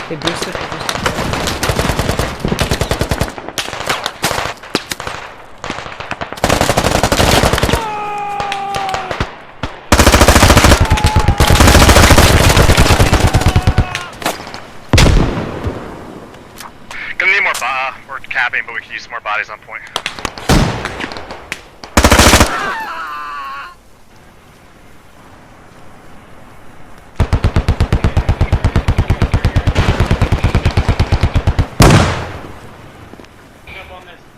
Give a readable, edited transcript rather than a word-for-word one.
Ty bierz sobie po prostu. Gonna need more we're capping, but we can use some more bodies on point. Up on this